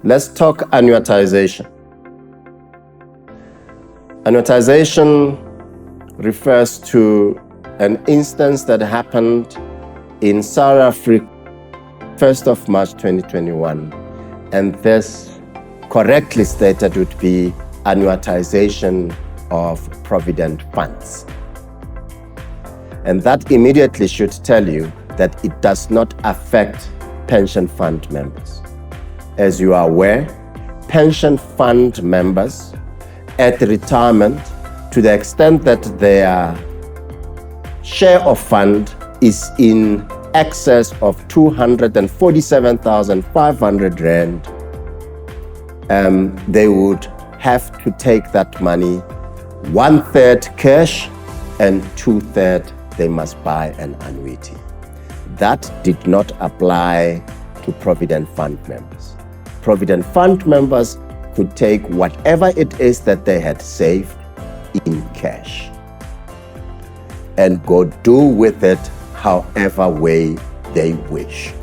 Let's talk annuitization. Annuitization refers to an instance that happened in South Africa 1st of March 2021, and this correctly stated would be annuitization of provident funds. And that immediately should tell you that it does not affect pension fund members. As you are aware, pension fund members at retirement, to the extent that their share of fund is in excess of 247,500 Rand, they would have to take that money 1/3 cash and 2/3 they must buy an annuity. That did not apply to Provident Fund members. Provident Fund members could take whatever it is that they had saved in cash and go do with it however way they wish.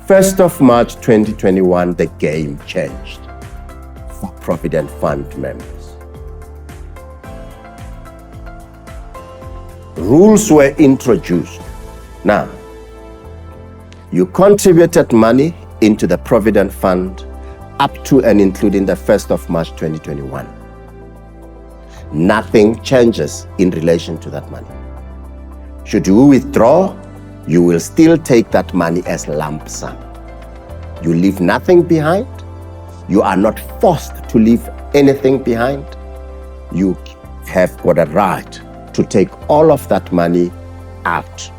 1st of March 2021, the game changed for Provident Fund members. Rules were introduced. Now, you contributed money into the Provident Fund up to and including the 1st of March 2021. Nothing changes in relation to that money. Should you withdraw, you will still take that money as lump sum. You leave nothing behind. You are not forced to leave anything behind. You have got a right to take all of that money out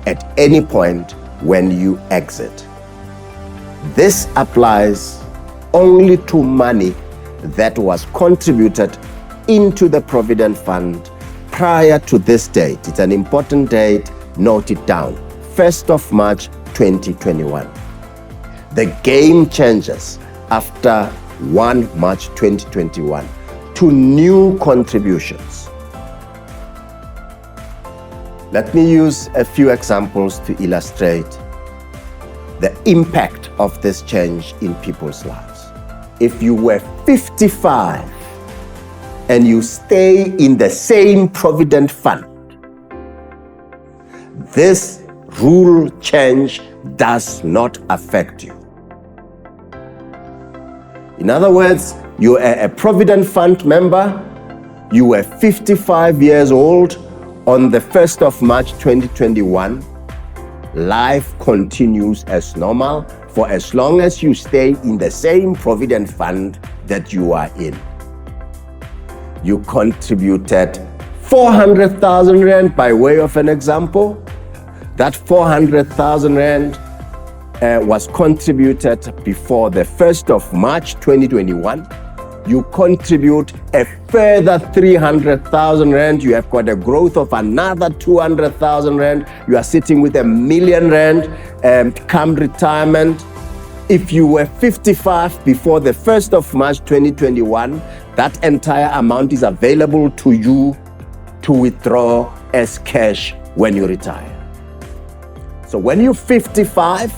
at any point when you exit. This applies only to money that was contributed into the Provident Fund prior to this date. It's an important date, note it down. 1st of March 2021. The game changes after 1 March 2021 to new contributions. Let me use a few examples to illustrate the impact of this change in people's lives. If you were 55 and you stay in the same Provident Fund, this rule change does not affect you. In other words, you are a Provident Fund member, you were 55 years old on the 1st of March 2021, life continues as normal for as long as you stay in the same Provident Fund that you are in. You contributed 400,000 Rand by way of an example. That 400,000 Rand was contributed before the 1st of March 2021. You contribute a further 300,000 Rand. You have got a growth of another 200,000 Rand. You are sitting with 1 million Rand come retirement. If you were 55 before the 1st of March 2021, that entire amount is available to you to withdraw as cash when you retire. So when you're 55,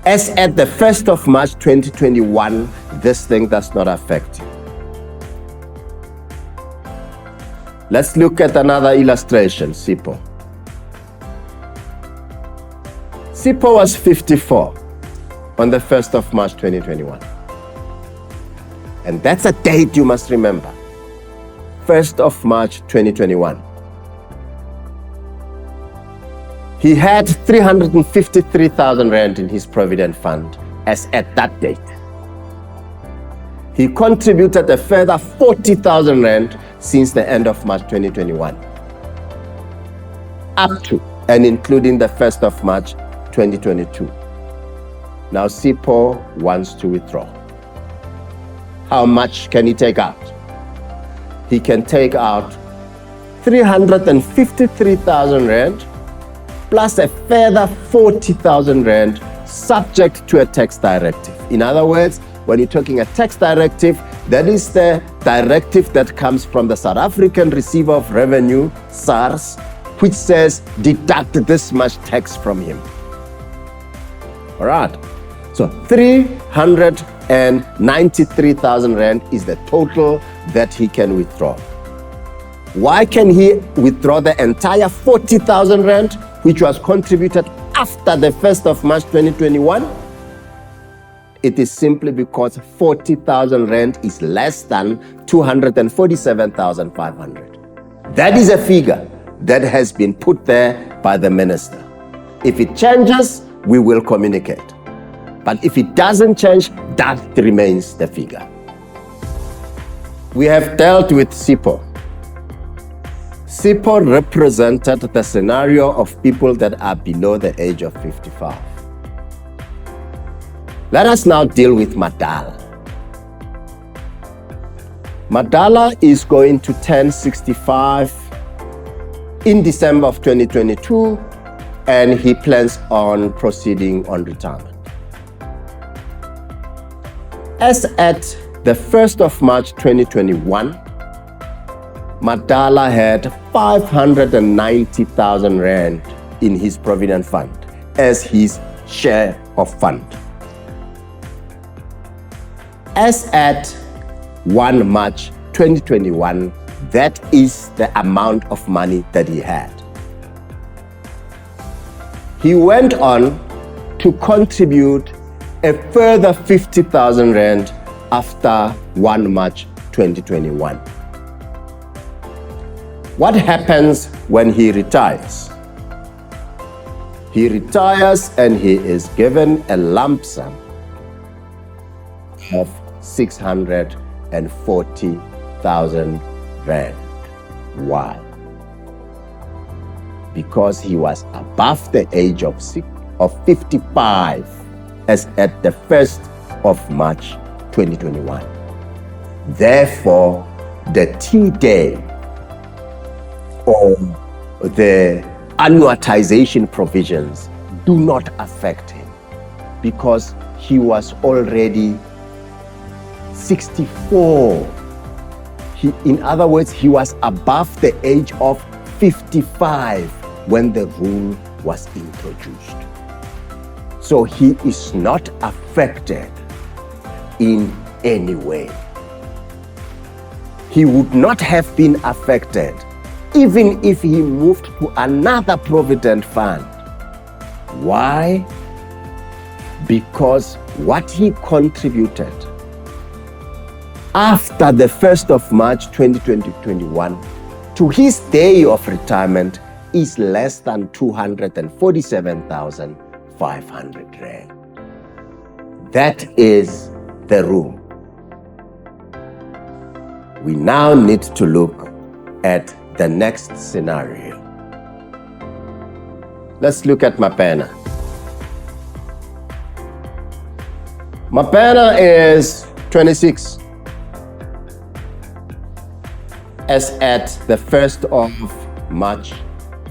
as at the 1st of March 2021, this thing does not affect you. Let's look at another illustration, Sipho. Sipho was 54 on the 1st of March 2021. And that's a date you must remember. 1st of March 2021. He had 353,000 Rand in his Provident Fund as at that date. He contributed a further 40,000 Rand since the end of March 2021, up to and including the 1st of March 2022. Now Sipho wants to withdraw. How much can he take out? He can take out 353,000 Rand plus a further 40,000 Rand subject to a tax directive. In other words, when you're talking a tax directive, that is the directive that comes from the South African Receiver of Revenue, SARS, which says deduct this much tax from him. All right. So 393,000 rand is the total that he can withdraw. Why can he withdraw the entire 40,000 rand, which was contributed after the 1st of March 2021? It is simply because 40,000 rand is less than 247,500. That is a figure that has been put there by the minister. If it changes, we will communicate. But if it doesn't change, that remains the figure. We have dealt with SIPO. SIPO represented the scenario of people that are below the age of 55. Let us now deal with Madala. Madala is going to turn 65 in December of 2022, and he plans on proceeding on retirement. As at the 1st of March 2021, Madala had 590,000 rand in his provident fund as his share of fund. As at 1 March 2021, that is the amount of money that he had. He went on to contribute a further 50,000 rand after 1 March 2021. What happens when he retires? He retires and he is given a lump sum of 640,000 rand. Why? Because he was above the age of 55 as at the 1st of March 2021. Therefore, the T-Day or the annuitization provisions do not affect him because he was already 64. In other words, he was above the age of 55 when the rule was introduced. So he is not affected in any way. He would not have been affected even if he moved to another provident fund. Why? Because what he contributed after the 1st of March 2021 to his day of retirement is less than 247,500 rand. That is the rule. We now need to look at the next scenario. Let's look at Mapena. Mapena is 26 as at the 1st of March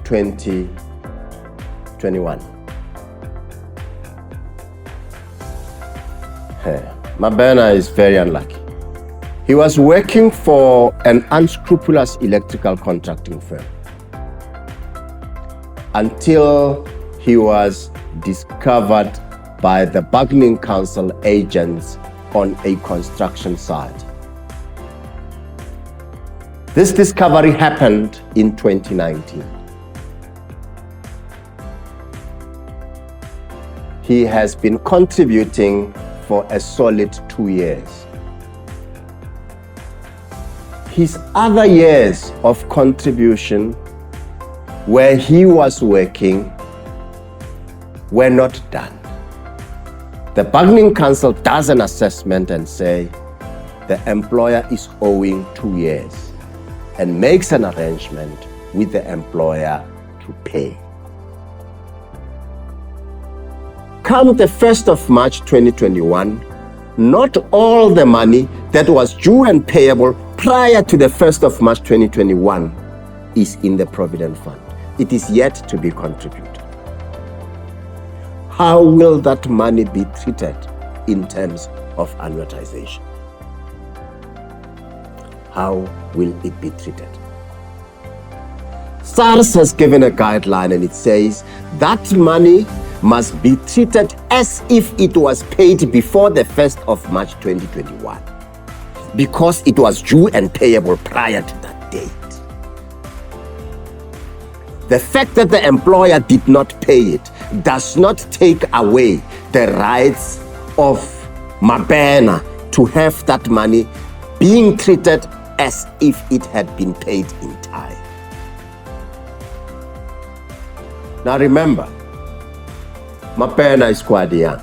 2021. Mapena is very unlucky. He was working for an unscrupulous electrical contracting firm until he was discovered by the bargaining council agents on a construction site. This discovery happened in 2019. He has been contributing for a solid 2 years. His other years of contribution where he was working were not done. The bargaining council does an assessment and say the employer is owing 2 years and makes an arrangement with the employer to pay. Come the 1st of March 2021, not all the money that was due and payable prior to the 1st of March 2021 is in the Provident Fund. It is yet to be contributed. How will that money be treated in terms of annuitization? How will it be treated? SARS has given a guideline and it says that money must be treated as if it was paid before the 1st of March 2021, because it was due and payable prior to that date. The fact that the employer did not pay it does not take away the rights of Mabena to have that money being treated as if it had been paid in time. Now remember, Mabena is quite young.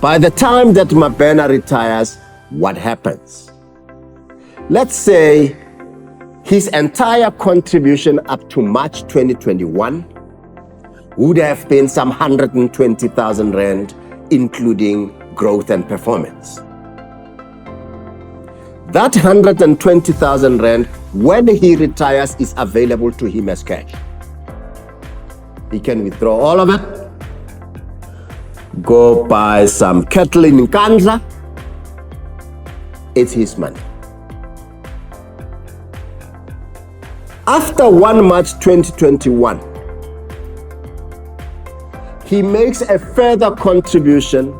By the time that Mabena retires, what happens? Let's say his entire contribution up to March 2021 would have been some 120,000 rand, including growth and performance. That 120,000 rand, when he retires, is available to him as cash. He can withdraw all of it, go buy some cattle in Nkandla. It's his money. After 1 March 2021, he makes a further contribution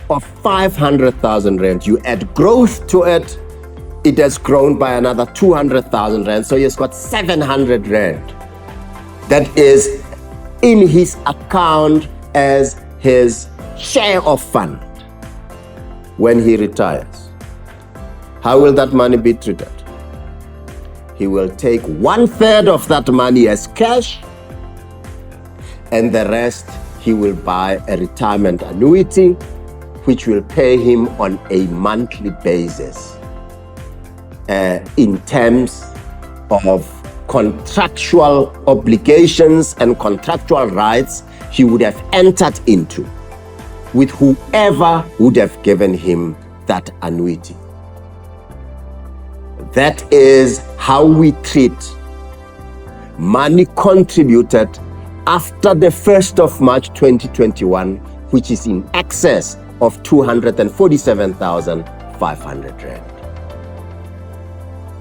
of 500,000 rand. You add growth to it, it has grown by another 200,000 rand. So he's got 700 rand. That is in his account as his share of fund when he retires. How will that money be treated? He will take 1/3 of that money as cash, and the rest he will buy a retirement annuity, which will pay him on a monthly basis in terms of contractual obligations and contractual rights he would have entered into with whoever would have given him that annuity. That is how we treat money contributed after the 1st of March 2021, which is in excess of 247,500 rand.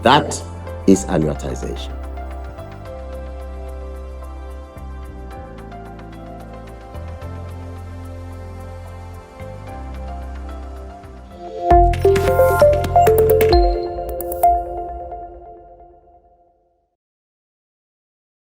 That is annuitization.